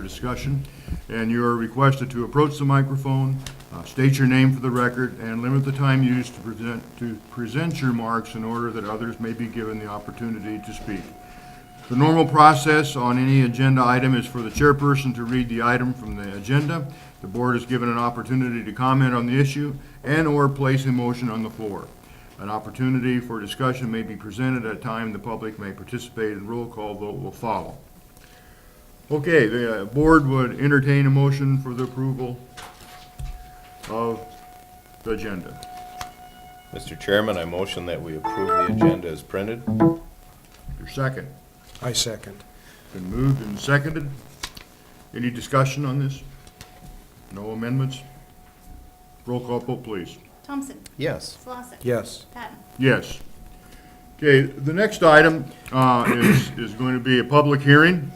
for discussion, and you are requested to approach the microphone, state your name for the record, and limit the time used to present your remarks in order that others may be given the opportunity to speak. The normal process on any agenda item is for the chairperson to read the item from the agenda. The board is given an opportunity to comment on the issue and/or place a motion on the floor. An opportunity for discussion may be presented at a time the public may participate, and roll call vote will follow. Okay, the board would entertain a motion for the approval of the agenda. Mr. Chairman, I motion that we approve the agenda as printed. Your second. I second. Been moved and seconded. Any discussion on this? No amendments? Roll call vote, please. Thompson. Yes. Slosik. Yes. Patton. Yes. Okay, the next item is going to be a public hearing.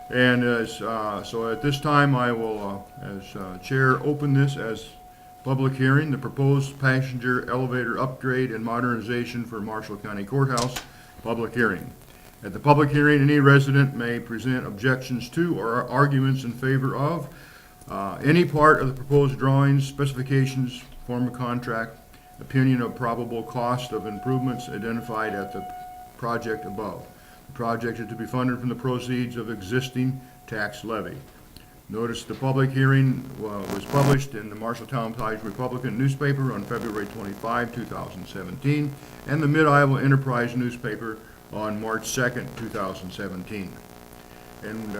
And so at this time, I will, as chair, open this as public hearing, the proposed passenger elevator upgrade and modernization for Marshall County Courthouse, public hearing. At the public hearing, any resident may present objections to or arguments in favor of any part of the proposed drawings, specifications, form of contract, opinion of probable cost of improvements identified at the project above. The project is to be funded from the proceeds of existing tax levy. Notice the public hearing was published in the Marshalltown Times-Republican newspaper on February 25, 2017, and the Mid-Iowa Enterprise newspaper on March 2nd, 2017. And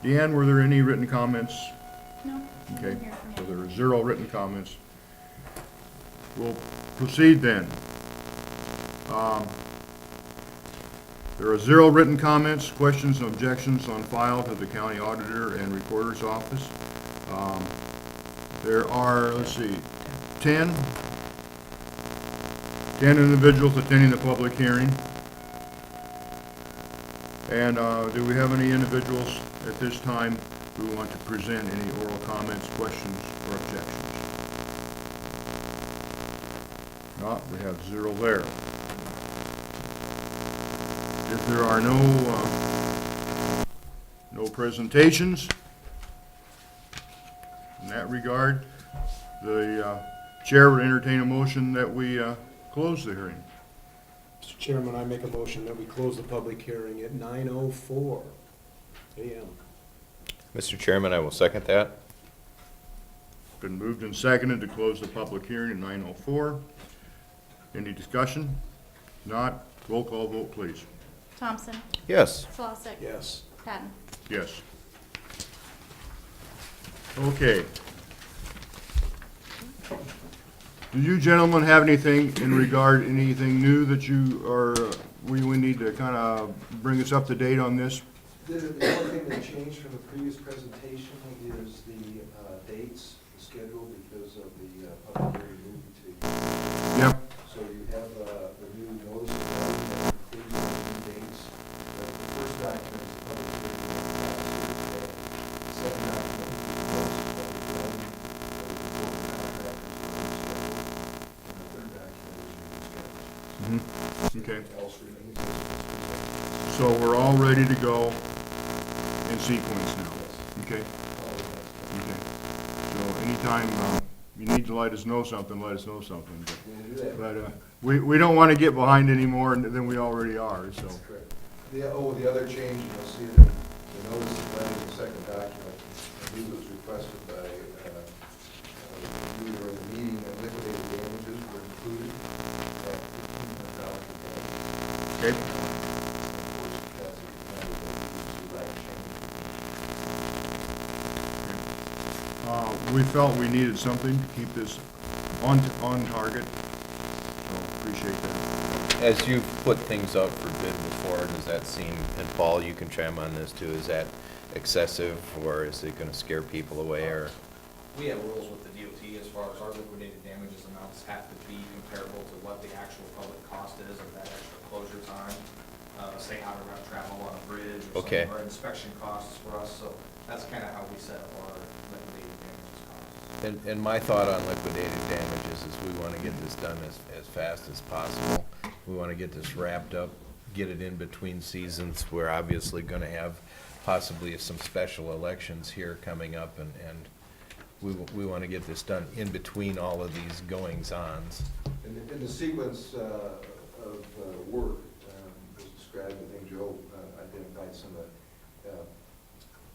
Deanne, were there any written comments? No. Okay, Didn't hear from so you. there are 0 written comments. We'll proceed then. There are 0 written comments, questions, and objections on file to the county auditor and recorder's office. There are, let's see, 10 individuals attending the public hearing. And do we have any individuals at this time who want to present any oral comments, questions, or objections? Not, we have 0 there. If there are no presentations, in that regard, the chair would entertain a motion that we close the hearing. Mr. Chairman, I make a motion that we close the public hearing at 9:04 a.m. Mr. Chairman, I will second that. Been moved and seconded to close the public hearing at 9:04. Any discussion? Not, roll call vote, please. Thompson. Yes. Slosik. Yes. Patton. Yes. Okay. Do you gentlemen have anything in regard, anything new that you are, we need to kind of bring us up to date on this? The only thing that changed from the previous presentation is the dates, the schedule, because of the public hearing moving to. Yep. So you have the new notice of voting that includes those new dates. The first document is the public hearing on last Thursday. The second document is the notice of public voting, the report of contractors on the schedule. And the third document is your new schedule. Okay. Everything else remains as it was presented. So we're all ready to go in sequence now. Okay? Okay. So anytime you need to let us know something, let us know something. We'll do that. But we don't want to get behind any more than we already are, so. That's correct. The other change, you'll see that the notice of planning, the second document, I believe was requested by you during the meeting, that liquidated damages were included at $1,500 a day. Okay. Of course, because of the matter that we right change. We felt we needed something to keep this on target, so appreciate that. As you've put things up for bid before, does that seem, and Paul, you can chime on this too, is that excessive, or is it gonna scare people away, or? We have rules with the DOT as far as our liquidated damages amounts have to be comparable to what the actual public cost is of that extra closure time. Say out of route travel on a bridge or Okay. something, or inspection costs for us, so that's kind of how we set up our liquidated damages costs. And my thought on liquidated damages is we want to get this done as fast as possible. We want to get this wrapped up, get it in between seasons. We're obviously going to have possibly some special elections here coming up, and we want to get this done in between all of these goings-ons. In the sequence of work was described, I think Joe identified some of the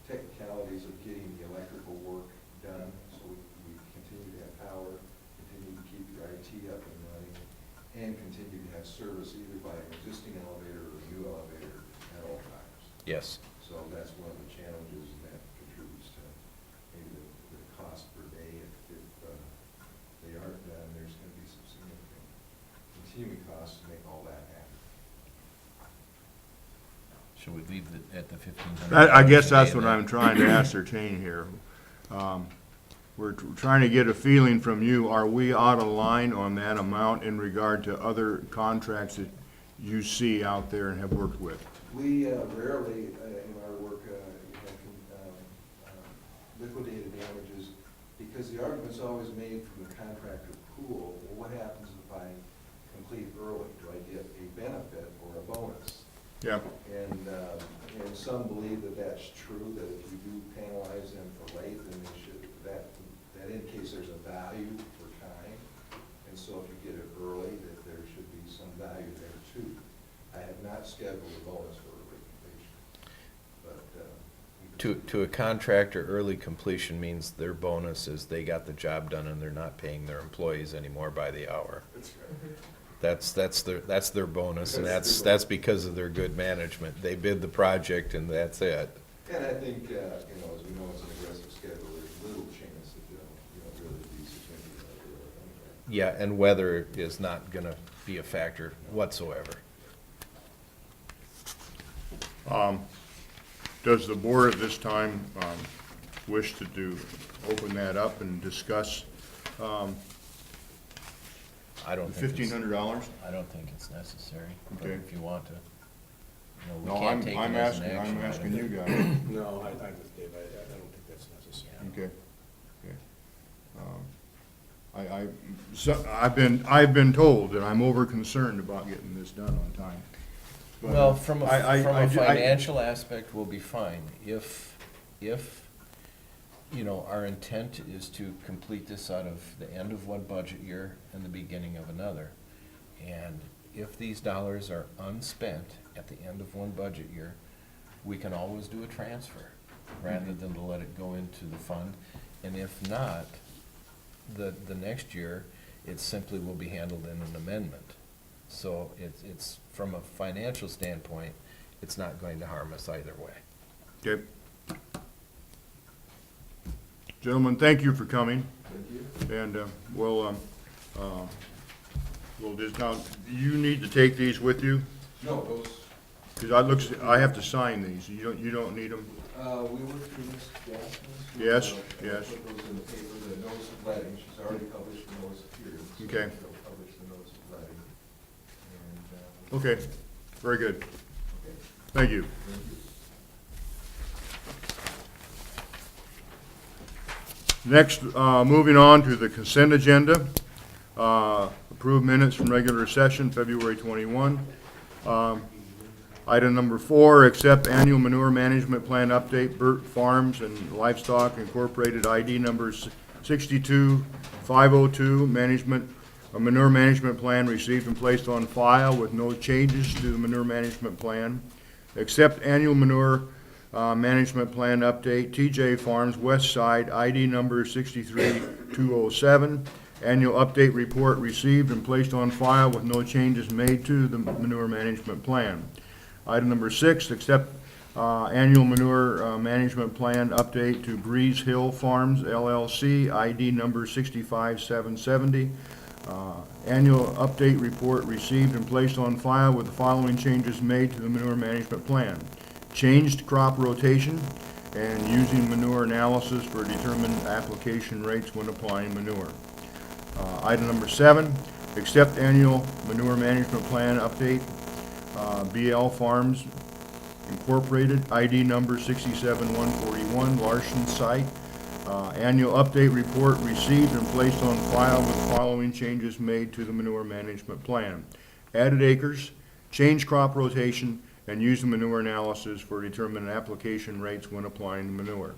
technicalities of getting the electrical work done, so we continue to have power, continue to keep your IT up and running, and continue to have service either by an existing elevator or a new elevator at all times. Yes. So that's one of the challenges, and that contributes to maybe the cost per day. If they aren't done, there's going to be some significant continuing costs to make all that happen. Should we leave it at the $1,500? I guess that's what I'm trying to ascertain here. We're trying to get a feeling from you, are we out of line on that amount in regard to other contracts that you see out there and have worked with? We rarely, in our work, have liquidated damages, because the argument's always made from the contractor pool, well, what happens if I complete early? Do I get a benefit or a bonus? Yeah. And some believe that that's true, that if you do penalize them for late, then they should, that indicates there's a value for time. And so if you get it early, that there should be some value there too. I have not scheduled a bonus for early completion, but. To a contractor, early completion means their bonus is they got the job done and they're not paying their employees anymore by the hour. That's right. That's their bonus, and that's because of their good management. They bid the project and that's it. And I think, as we know, it's an aggressive schedule, there's little chance that they'll really be significant over anyway. Yeah, and weather is not gonna be a factor whatsoever. Does the board at this time wish to open that up and discuss I don't the think it's, $1,500? I don't think it's necessary, but Okay. if you want to. We No, can't take it I'm as an asking, action I'm asking item. you guys. No, I'm with Dave, I don't think that's necessary. Okay. I've been told that I'm over concerned about getting this done on time. But Well, from a I- financial aspect, we'll be fine. If, our intent is to complete this out of the end of one budget year and the beginning of another, and if these dollars are unspent at the end of one budget year, we can always do a transfer rather than to let it go into the fund. And if not, the next year, it simply will be handled in an amendment. So it's, from a financial standpoint, it's not going to harm us either way. Okay. Gentlemen, thank you for coming. Thank you. And we'll just, now, you need to take these with you? No, those, Because I have to sign these. You don't need them? we worked through Ms. Jackson. Yes, yes. Put those in the paper, the notice of letting, she's already published the notice of hearing. So Okay. she'll publish the notice of letting. And, Okay, very good. okay. Thank you. Thank you. Next, moving on to the consent agenda. Approved minutes from regular session, February 21. Item number 4, accept annual manure management plan update, Burt Farms and Livestock Incorporated, ID number 62502, manure management plan received and placed on file with no changes to the manure management plan. Accept annual manure management plan update, TJ Farms West Side, ID number 63207. Annual update report received and placed on file with no changes made to the manure management plan. Item number 6, accept annual manure management plan update to Breeze Hill Farms LLC, ID number 65770. Annual update report received and placed on file with the following changes made to the manure management plan. Changed crop rotation and using manure analysis for determined application rates when applying manure. Item number 7, accept annual manure management plan update, BL Farms Incorporated, ID number 67141, Larson Site. Annual update report received and placed on file with the following changes made to the manure management plan. Added acres, changed crop rotation, and use the manure analysis for determining application rates when applying the manure.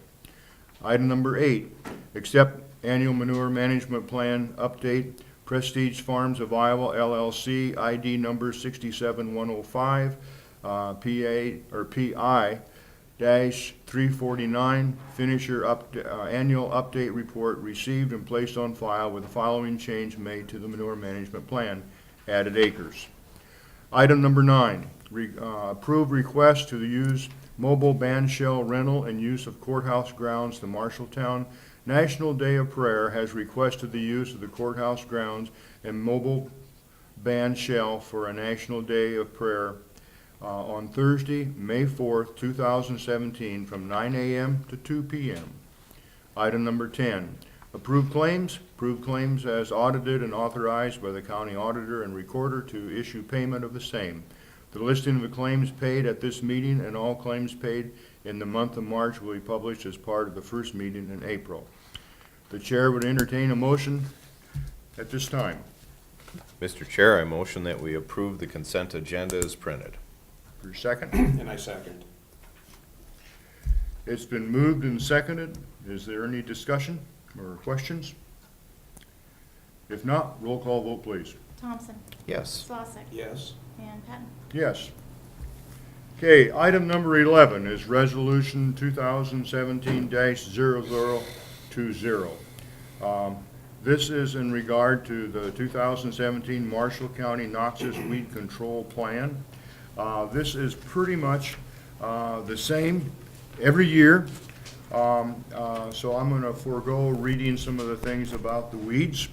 Item number 8, accept annual manure management plan update, Prestige Farms of Iowa LLC, ID number 67105, PI -349, finisher annual update report received and placed on file with the following change made to the manure management plan, added acres. Item number 9, approve request to use mobile band shell rental and use of courthouse grounds. The Marshalltown National Day of Prayer has requested the use of the courthouse grounds and mobile band shell for a National Day of Prayer on Thursday, May 4th, 2017, from 9 a.m. to 2 p.m. Item number 10, approve claims. Approve claims as audited and authorized by the county auditor and recorder to issue payment of the same. The listing of the claims paid at this meeting and all claims paid in the month of March will be published as part of the first meeting in April. The chair would entertain a motion at this time. Mr. Chair, I motion that we approve the consent agenda as printed. For a second. And I second. It's been moved and seconded. Is there any discussion or questions? If not, roll call vote, please. Thompson. Yes. Slosik. Yes. And Patton. Yes. Okay, item number 11 is Resolution 2017-0020. This is in regard to the 2017 Marshall County Noxious Weed Control Plan. This is pretty much the same every year, so I'm going to forego reading some of the things about the weeds.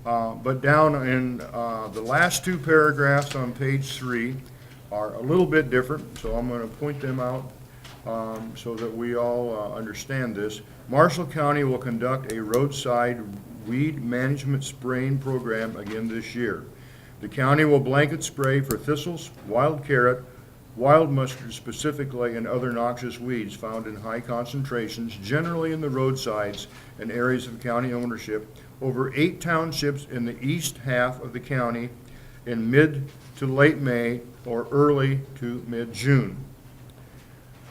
But down in the last two paragraphs on page 3 are a little bit different, so I'm going to point them out so that we all understand this. Marshall County will conduct a roadside weed management spraying program again this year. The county will blanket spray for thistles, wild carrot, wild mustard specifically, and other noxious weeds found in high concentrations, generally in the roadsides and areas of county ownership, over 8 townships in the east half of the county in mid to late May or early to mid-June.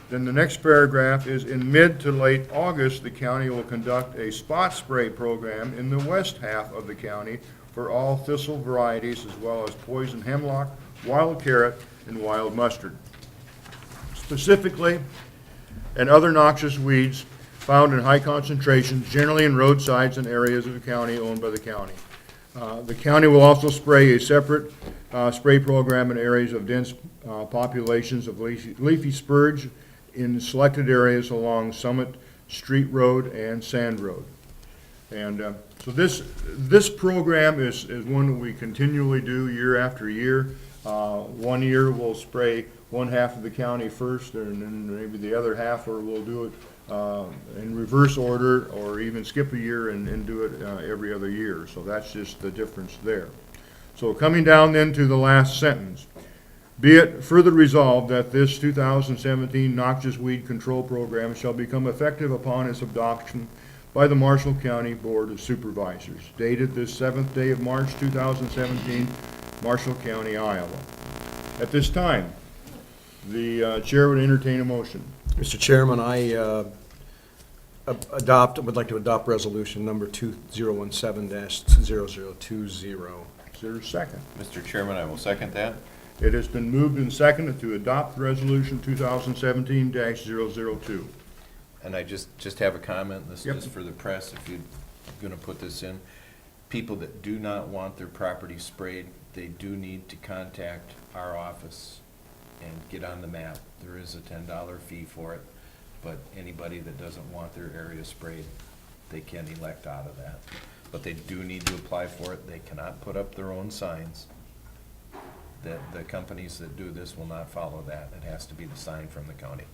Then the next paragraph is, in mid to late August, the county will conduct a spot spray program in the west half of the county for all thistle varieties, as well as poison hemlock, wild carrot, and wild mustard. Specifically, and other noxious weeds found in high concentrations, generally in roadsides and areas of the county owned by the county. The county will also spray a separate spray program in areas of dense populations of leafy spurge in selected areas along Summit Street Road and Sand Road. And so this program is one that we continually do year after year. 1 year we'll spray one half of the county first, and then maybe the other half, or we'll do it in reverse order, or even skip a year and do it every other year. So that's just the difference there. So coming down then to the last sentence. Be it further resolved that this 2017 noxious weed control program shall become effective upon its adoption by the Marshall County Board of Supervisors, dated this 7th day of March 2017, Marshall County, Iowa. At this time, the chair would entertain a motion. Mr. Chairman, I would like to adopt resolution number 2017-0020. Is there a second? Mr. Chairman, I will second that. It has been moved and seconded to adopt resolution 2017-002. And I just have a comment, this Yep. is for the press, if you're gonna put this in. People that do not want their property sprayed, they do need to contact our office and get on the map. There is a $10 fee for it, but anybody that doesn't want their area sprayed, they can elect out of that. But they do need to apply for it, they cannot put up their own signs. The companies that do this will not follow that, it has to be the sign from the county.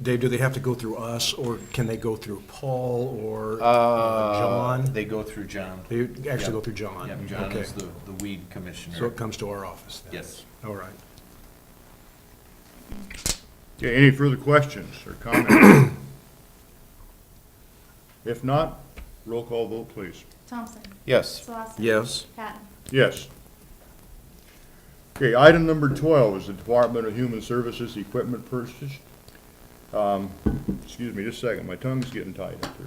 Dave, do they have to go through us, or can they go through Paul or John? They go through John. They actually Yep. go through John? Yeah, John Okay. is the weed commissioner. So it comes to our office then? Yes. All right. Okay, any further questions or comments? If not, roll call vote, please. Thompson. Yes. Slosik. Yes. Patton. Yes. Okay, item number 12 is the Department of Human Services equipment purchase. Excuse me just a second, my tongue's getting tied up here.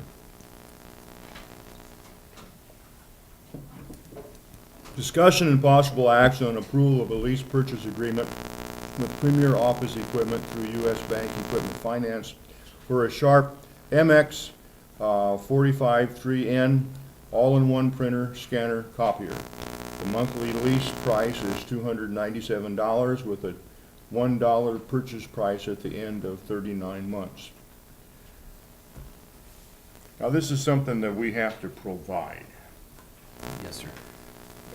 Discussion and possible action on approval of a lease purchase agreement with Premier Office Equipment through U.S. Bank Equipment Finance for a Sharp MX 45-3N all-in-one printer, scanner, copier. The monthly lease price is $297 with a $1 purchase price at the end of 39 months. Now, this is something that we have to provide. Yes, sir.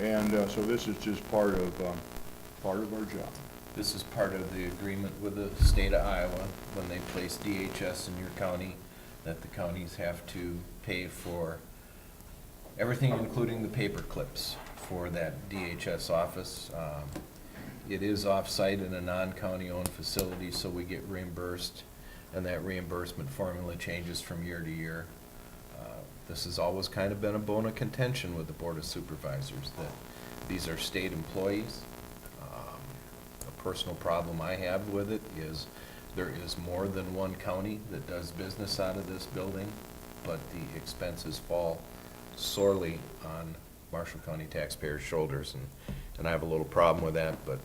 And so this is just part of our job. This is part of the agreement with the state of Iowa, when they place DHS in your county, that the counties have to pay for everything, including the paper clips for that DHS office. It is off-site in a non-county owned facility, so we get reimbursed, and that reimbursement formula changes from year to year. This has always kind of been a bone of contention with the Board of Supervisors, that these are state employees. A personal problem I have with it is there is more than one county that does business out of this building, but the expenses fall sorely on Marshall County taxpayers' shoulders, and I have a little problem with that, but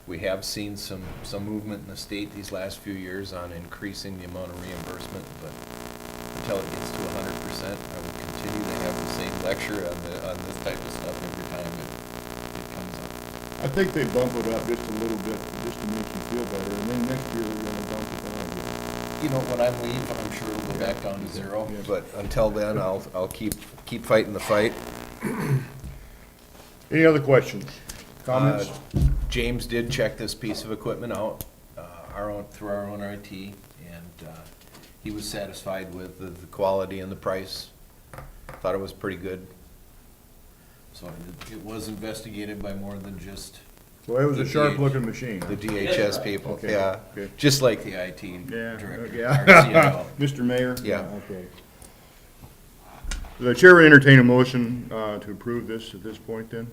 we have seen some movement in the state these last few years on increasing the amount of reimbursement, but until it gets to 100%, I will continue to have the same lecture on this type of stuff every time it comes up. I think they bump it up just a little bit, just to make you feel better, and then next year they're gonna bump it down again. You know, when I leave, I'm sure it'll go back down to zero, Yeah. but until then, I'll keep fighting the fight. Any other questions, comments? James did check this piece of equipment out, through our own IT, and he was satisfied with the quality and the price. Thought it was pretty good. So it was investigated by more than just So it was a the sharp-looking machine. the DHS people, Okay, yeah, okay. just like the IT Yeah, director, yeah. our CIO. Mr. Mayor? Yeah. Okay. The chair will entertain a motion to approve this at this point then?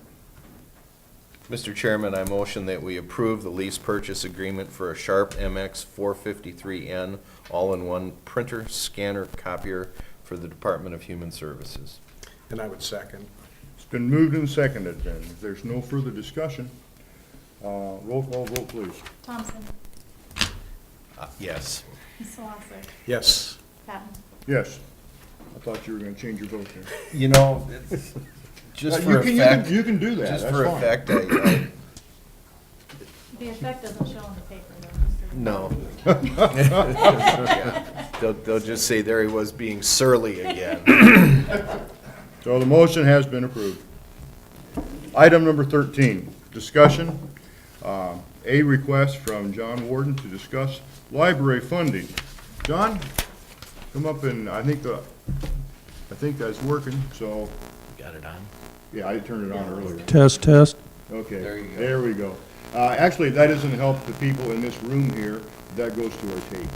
Mr. Chairman, I motion that we approve the lease purchase agreement for a Sharp MX 453N all-in-one printer, scanner, copier for the Department of Human Services. And I would second. It's been moved and seconded then. If there's no further discussion, roll call vote, please. Thompson. Yes. Solosik. Yes. Patton. Yes. I thought you were gonna change your vote there. You know, it's just You for can- effect, You can do that, just that's for fine. effect, The effect doesn't show in the paper though, Mr. no. Yeah. They'll just say there he was being surly again. So the motion has been approved. Item number 13, discussion. A request from John Warden to discuss library funding. John, come up and, I think that's working, so, Got it on? yeah, I turned it on earlier. Test, test. Okay. There you go. There we go. Actually, that doesn't help the people in this room here. That goes to our tape.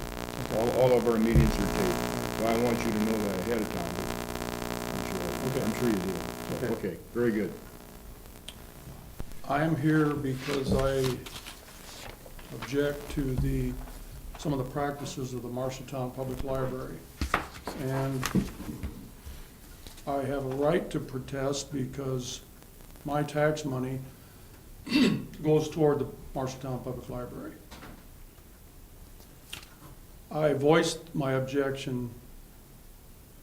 All of our meetings are taped. So I want you to know that ahead of time. But I'm sure you do. So, okay, very good. I am here because I object to some of the practices of the Marshalltown Public Library. And I have a right to protest because my tax money goes toward the Marshalltown Public Library. I voiced my objection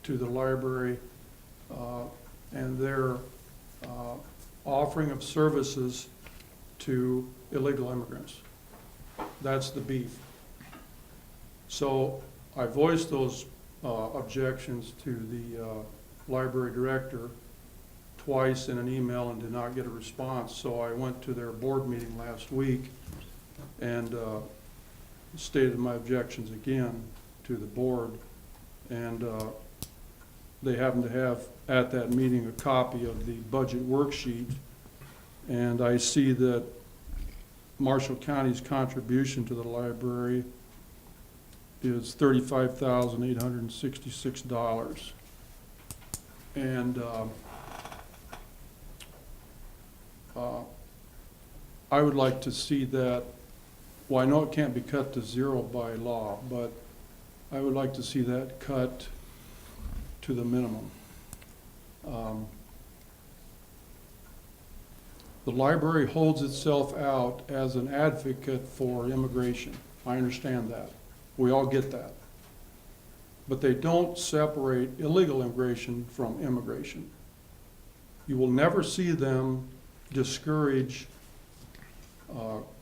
to the library and their offering of services to illegal immigrants. That's the beef. So I voiced those objections to the library director twice in an email and did not get a response. So I went to their board meeting last week and stated my objections again to the board. And they happened to have at that meeting a copy of the budget worksheet. And I see that Marshall County's contribution to the library is $35,866. And I would like to see that, well, I know it can't be cut to zero by law, but I would like to see that cut to the minimum. The library holds itself out as an advocate for immigration. I understand that. We all get that. But they don't separate illegal immigration from immigration. You will never see them discourage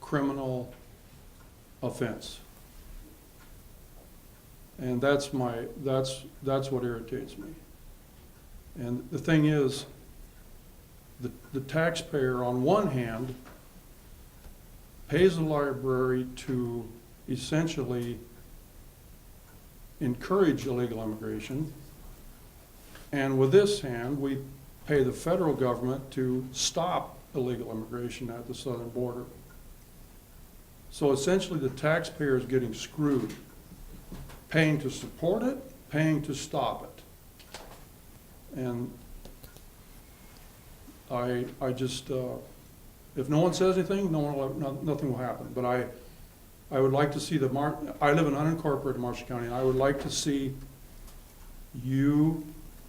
criminal offense. And that's what irritates me. And the thing is, the taxpayer, on one hand, pays the library to essentially encourage illegal immigration, and with this hand, we pay the federal government to stop illegal immigration at the southern border. So essentially, the taxpayer is getting screwed, paying to support it, paying to stop it. And I just, if no one says anything, nothing will happen. But I would like to see I live in unincorporated Marshall County, and I would like to see you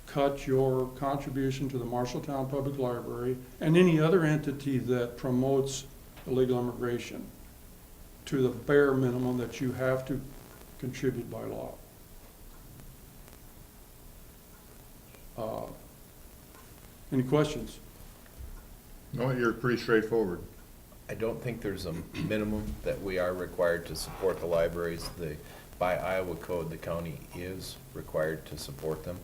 cut your contribution to the Marshalltown Public Library and any other entity that promotes illegal immigration to the bare minimum that you have to contribute by law. Any questions? No, you're pretty straightforward. I don't think there's a minimum that we are required to support the libraries. By Iowa code, the county is required to support them.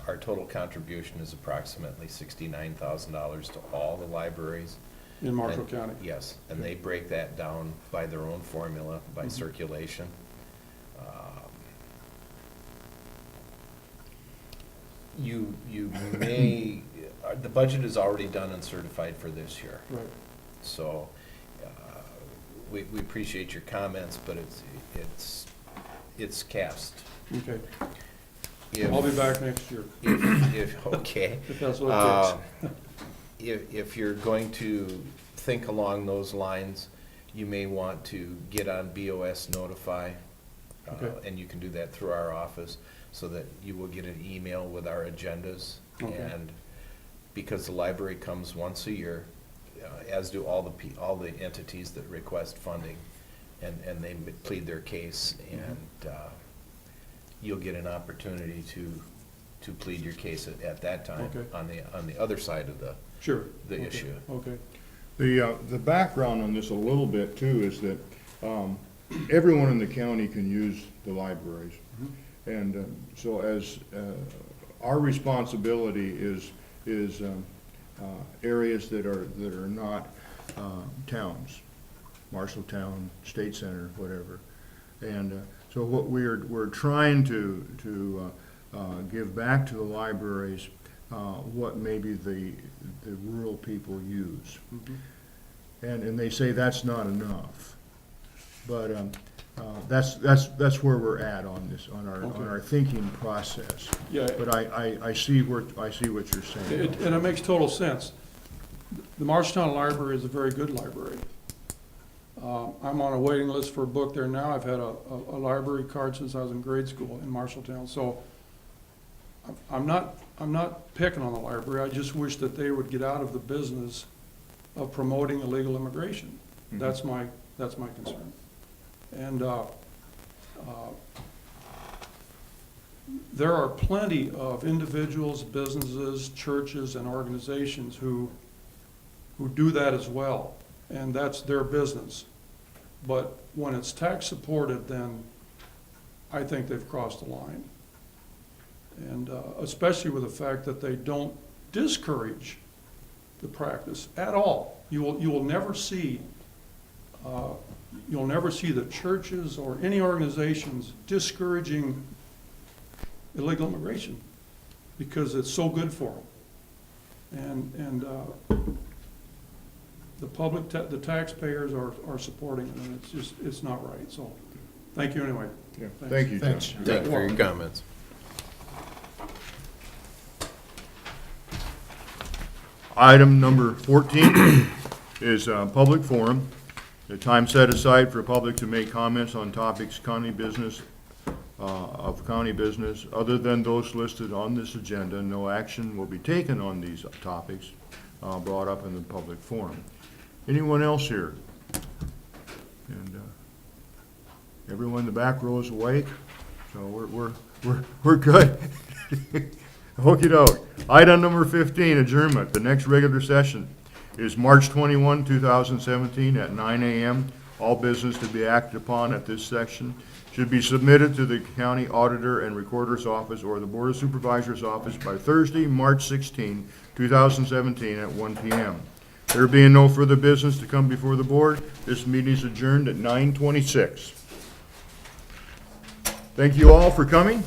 Our total contribution is approximately $69,000 to all the libraries. In Marshall And- County? Yes, and they break that down by their own formula, by Mhm. circulation. You may, the budget is already done and certified for this year. Right. So, we appreciate your comments, but it's cast. Okay. If- I'll be back next year, Okay. if that's what it takes. If you're going to think along those lines, you may want to get on BOS Notify. Okay. And you can do that through our office, so that you will get an email with our agendas. Okay. And because the library comes once a year, as do all the entities that request funding, and they plead their case, and you'll get an opportunity to plead your case at that time. Okay. On the other side of the Sure. the Okay. issue. Okay. The background on this a little bit too is that everyone in the county can use the libraries. And so as our responsibility is areas that are not towns, Marshalltown, State Center, whatever. And so what we're trying to give back to the libraries what maybe the rural people use. And they say that's not enough. But that's where we're at on this, on our thinking process. Yeah. But I see what you're saying. And it makes total sense. The Marshalltown Library is a very good library. I'm on a waiting list for a book there now. I've had a library card since I was in grade school in Marshalltown. So I'm not picking on the library. I just wish that they would get out of the business of promoting illegal immigration. Mhm. That's my concern. And there are plenty of individuals, businesses, churches, and organizations who do that as well, and that's their business. But when it's tax supported, then I think they've crossed the line. And especially with the fact that they don't discourage the practice at all. You will never see the churches or any organizations discouraging illegal immigration because it's so good for them. And the public, the taxpayers are supporting it, and it's not right. So, thank you anyway. Yeah, Thanks. thank you, John. Thanks. Thank you for your comments. Item number 14 is a public forum. The time set aside for public to make comments on topics county business, of county business, other than those listed on this agenda. No action will be taken on these topics brought up in the public forum. Anyone else here? And everyone in the back row is awake, so we're good. Okey-doke. Item number 15, adjournment. The next regular session is March 21, 2017 at 9 a.m. All business to be acted upon at this section should be submitted to the county auditor and recorder's office or the Board of Supervisors office by Thursday, March 16, 2017 at 1 p.m. There being no further business to come before the board, this meeting is adjourned at 9:26. Thank you all for coming.